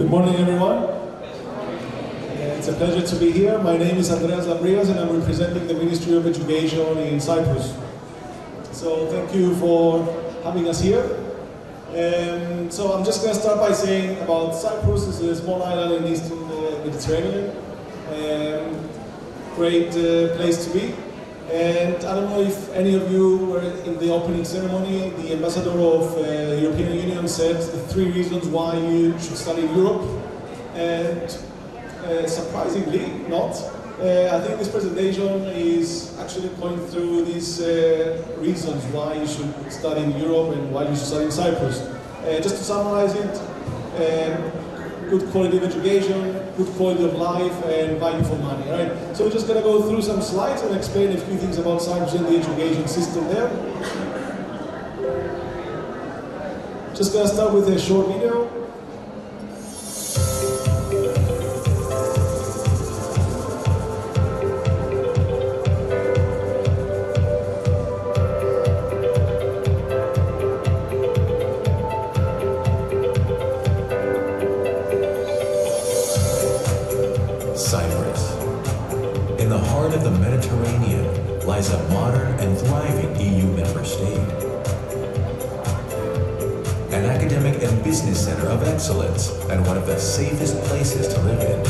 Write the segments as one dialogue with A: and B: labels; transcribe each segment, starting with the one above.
A: Good morning, everyone. It's a pleasure to be here. My name is Andreas Lambrias and I'm representing the Ministry of Education in Cyprus. So thank you for having us here. So I'm just going to start by saying about Cyprus. It's a small island in eastern Mediterranean. Great place to be. And I don't know if any of you were in the opening ceremony. The ambassador of the European Union said the 3 reasons why you should study in Europe. And surprisingly not. I think this presentation is actually going through these reasons why you should study in Europe and why you should study in Cyprus. Just to summarize it, good quality of education, good quality of life, and value for money. Right? So we're just going to go through some slides and explain a few things about Cyprus and the education system there. Just going to start with a short video.
B: Lies a modern and thriving EU member state. An academic and business center of excellence and one of the safest places to live in.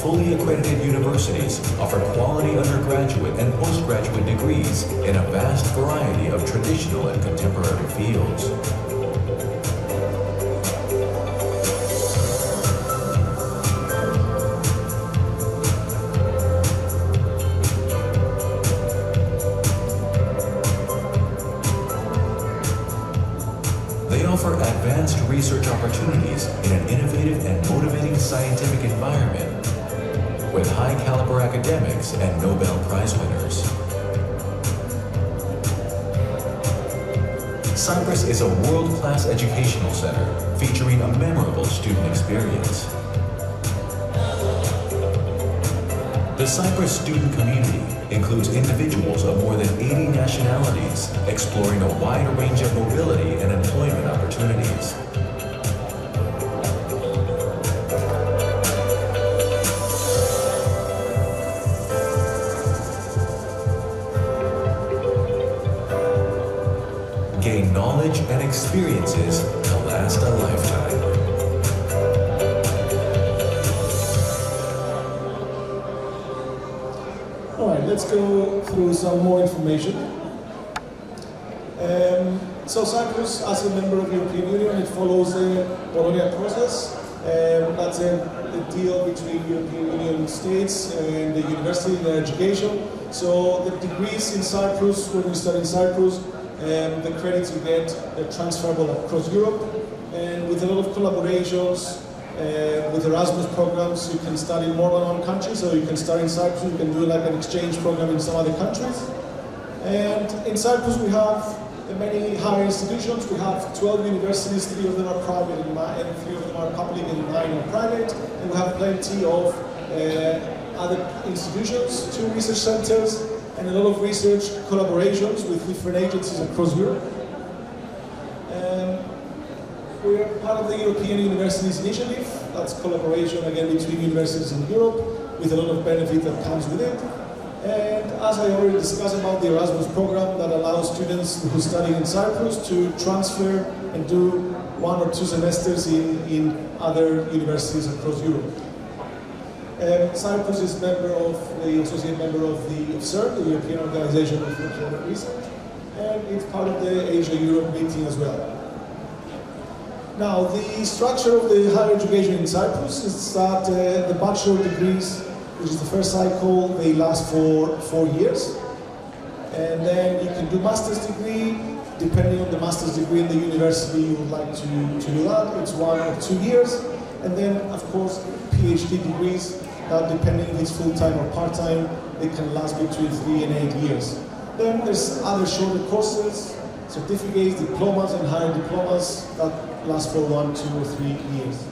B: Fully accredited universities offer quality undergraduate and postgraduate degrees in a vast variety of traditional and contemporary fields. Advanced research opportunities in an innovative and motivating scientific environment with high-caliber academics and Nobel Prize winners. Cyprus is a world-class educational center featuring a memorable student experience. The Cyprus student community includes individuals of more than 80 nationalities, exploring a wide range of mobility and employment opportunities. Gain knowledge and experiences to last a lifetime.
A: Let's go through some more information. So Cyprus, as a member of the European Union, it follows the Bologna process. That's a deal between European Union states and the university and their education. So the degrees in Cyprus, when you study in Cyprus, the credits you get are transferable across Europe. And with a lot of collaborations, with Erasmus programs, you can study in more than one country, so you can study in Cyprus, you can do like an exchange program in some other countries. And in Cyprus we have many higher institutions. We have 12 universities, 3 of them are private and 3 of them are public and 9 are private. And we have plenty of other institutions, 2 research centers, and a lot of research collaborations with different agencies across Europe. We are part of the European Universities Initiative. That's collaboration again between universities in Europe with a lot of benefit that comes with it. And as I already discussed about the Erasmus program that allows students who study in Cyprus to transfer and do 1 or 2 semesters in other universities across Europe. Cyprus is member of the associate member of the CERN, the European Organization of Research, and it's part of the Asia-Europe meeting as well. Now, the structure of the higher education in Cyprus is that the bachelor degrees, which is the first cycle, they last for 4 years. And then you can do master's degree, depending on the master's degree in the university you would like to do that. It's 1 or 2 years. And then, of course, PhD degrees, that depending if it's full-time or part-time, they can last between 3 and 8 years. Then there's other shorter courses, certificates, diplomas, and higher diplomas that last for 1, 2, or 3 years.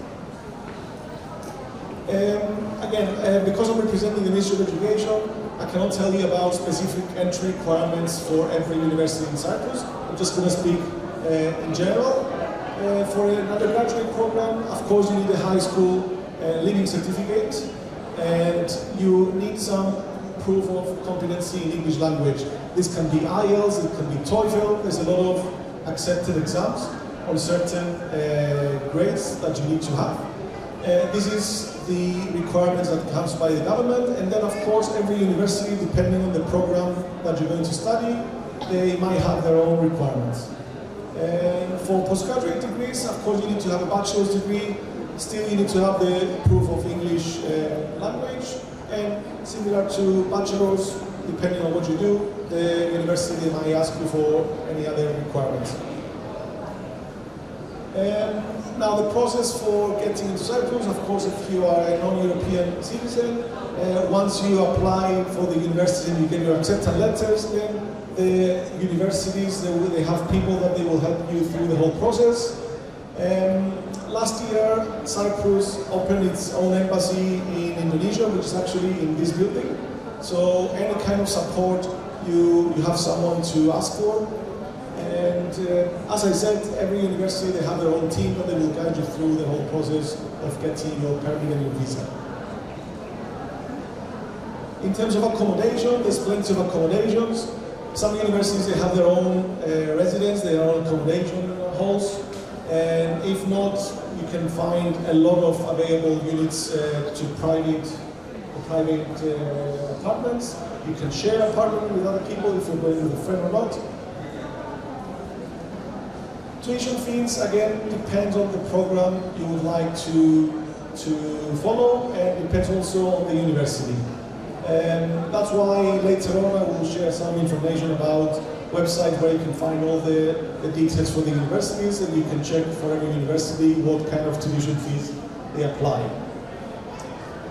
A: Because I'm representing the Ministry of Education, I cannot tell you about specific entry requirements for every university in Cyprus. I'm just going to speak in general. For an undergraduate program, of course, you need a high school living certificate, and you need some proof of competency in English language. This can be IELTS, it can be TOEFL. There's a lot of accepted exams on certain grades that you need to have. This is the requirements that comes by the government, and then of course every university, depending on the program that you're going to study, they might have their own requirements. And for postgraduate degrees, of course you need to have a bachelor's degree. Still you need to have the proof of English language, and similar to bachelor's, depending on what you do, the university might ask you for any other requirements. Now the process for getting into Cyprus, of course, if you are a non-European citizen, once you apply for the university and you get your acceptance letters, then the universities, they have people that they will help you through the whole process. Last year, Cyprus opened its own embassy in Indonesia, which is actually in this building. So any kind of support, you have someone to ask for. And as I said, every university, they have their own team that they will guide you through the whole process of getting your permit and your visa. In terms of accommodation, there's plenty of accommodations. Some universities, they have their own residence, their own accommodation halls. And if not, you can find a lot of available units to private apartments. You can share an apartment with other people if you're going with a friend or not. Tuition fees, again, depends on the program you would like to follow, and depends also on the university. That's why later on I will share some information about websites where you can find all the details for the universities, and you can check for every university what kind of tuition fees they apply.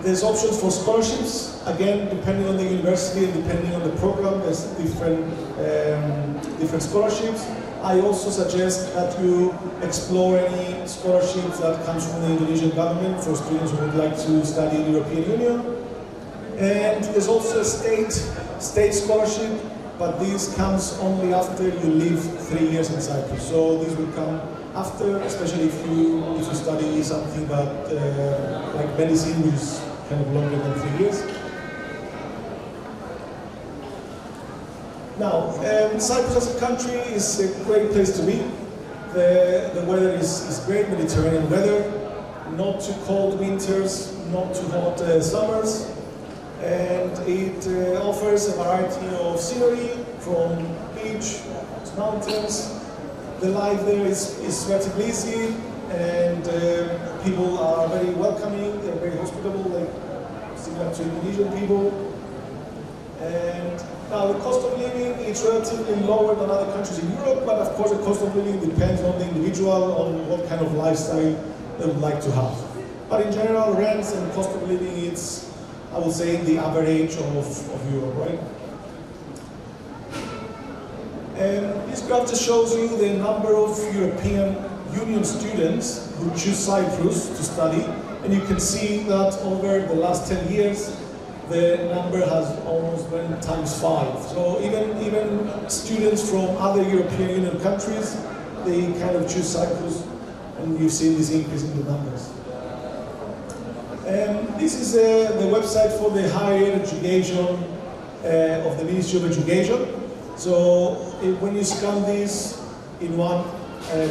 A: There's options for scholarships, again, depending on the university and depending on the program, there's different scholarships. I also suggest that you explore any scholarships that comes from the Indonesian government for students who would like to study in the European Union. And there's also a state scholarship, but this comes only after you live 3 years in Cyprus. So this will come after, especially if you study something that like medicine, which is kind of longer than 3 years. Now, Cyprus as a country is a great place to be. The weather is great, Mediterranean weather, not too cold winters, not too hot summers, and it offers a variety of scenery from beach to mountains. The life there is relatively easy, and people are very welcoming, they're very hospitable, like similar to Indonesian people. And now the cost of living is relatively lower than other countries in Europe, but of course the cost of living depends on the individual, on what kind of lifestyle they would like to have. But in general, rents and cost of living, it's, I would say, the average of Europe, right? And this graph just shows you the number of European Union students who choose Cyprus to study, and you can see that over the last 10 years, the number has almost went ×5. So even students from other European Union countries, they kind of choose Cyprus, and you've seen this increase in the numbers. This is the website for the higher education of the Ministry of Education. So when you scan this in one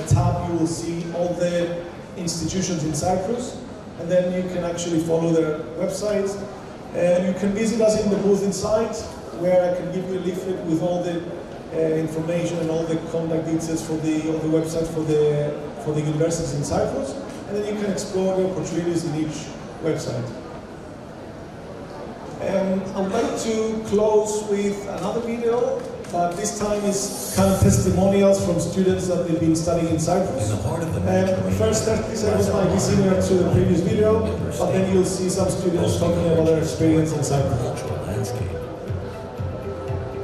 A: tab, you will see all the institutions in Cyprus, and then you can actually follow their websites. You can visit us in the booth inside, where I can give you a leaflet with all the information and all the contact details for the website for the universities in Cyprus, and then you can explore the opportunities in each website. I would like to close with another video, but this time is kind of testimonials from students that they've been studying in Cyprus. The first 30 seconds might be similar to the previous video, but then you'll see some students talking about their experience in Cyprus.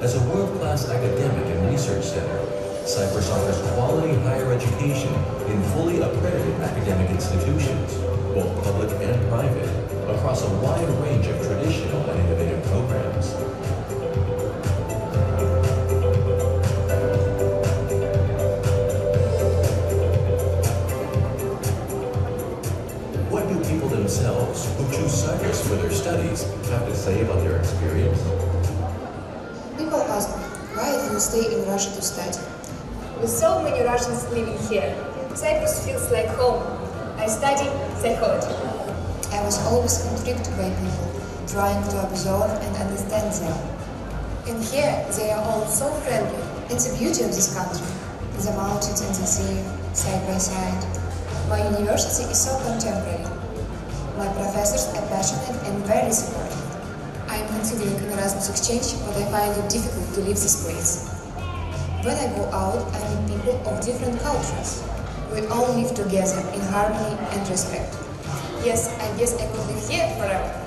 B: As a world-class academic and research center, Cyprus offers quality higher education in fully accredited academic institutions, both public and private, across a wide range of traditional and innovative programs. do people themselves who choose Cyprus for their studies have to say about their experience?
C: People ask me, why did you stay in Russia to study?
D: With so many Russians living here, Cyprus feels like home. I study psychology.
C: I was always intrigued by people, trying to observe and understand them.
D: In here, they are all so friendly.
C: It's the beauty of this country, the mountains and the sea, side by side. My university is so contemporary. My professors are passionate and very supportive. I'm considering an Erasmus exchange, but I find it difficult to leave this place. When I go out, I meet people of different cultures. We all live together in harmony and respect.
D: Yes, I guess I could live here forever.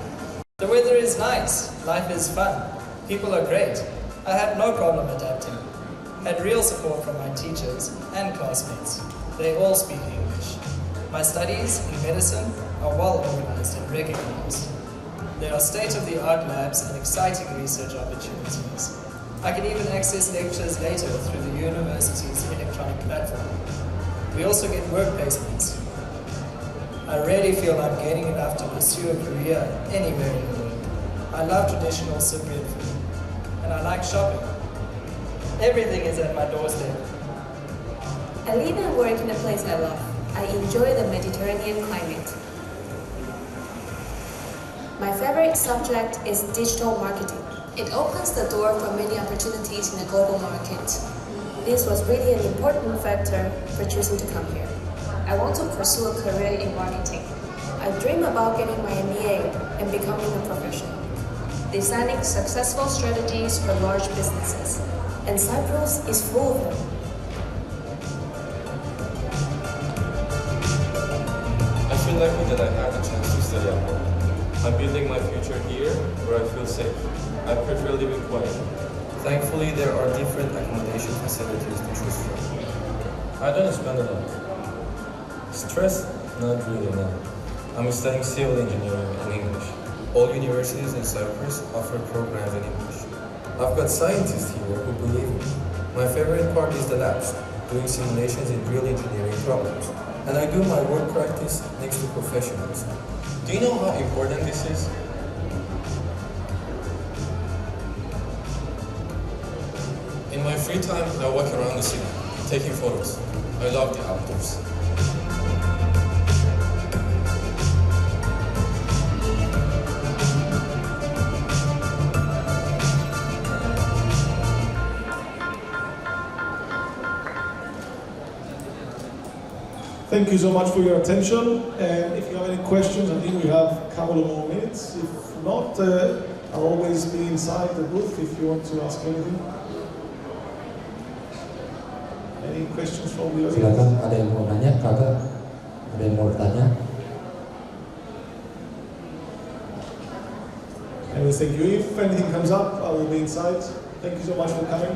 E: The weather is nice, life is fun, people are great. I had no problem adapting. Had real support from my teachers and classmates. They all speak English. My studies in medicine are well organized and recognized. There are state-of-the-art labs and exciting research opportunities. I can even access lectures later through the university's electronic platform. We also get work placements. I really feel I'm gaining enough to pursue a career anywhere in the world. I love traditional Cypriot food, and I like shopping. Everything is at my doorstep.
F: I live and work in a place I love. I enjoy the Mediterranean climate. My favorite subject is digital marketing. It opens the door for many opportunities in the global market. This was really an important factor for choosing to come here. I want to pursue a career in marketing. I dream about getting my MBA and becoming a professional, designing successful strategies for large businesses, and Cyprus is full of them.
G: I feel lucky that I had the chance to study abroad. I'm building my future here where I feel safe. I prefer living quietly. Thankfully, there are different accommodation facilities to choose from. I don't spend a lot. Stress? Not really, no. I'm studying civil engineering in English. All universities in Cyprus offer programs in English. I've got scientists here who believe me. My favorite part is the labs, doing simulations in real engineering problems. And I do my work practice next to professionals. Do you know how important this is? In my free time, I walk around the city, taking photos. I love the outdoors.
A: Thank you so much for your attention. And if you have any questions, I think we have a couple of more minutes. If not, I'll always be inside the booth if you want to ask anything. Any questions from the audience?
H: Silakan, ada yang mau nanya, kakak? Ada yang mau bertanya?
A: And thank you. If anything comes up, I will be inside. Thank you so much for coming.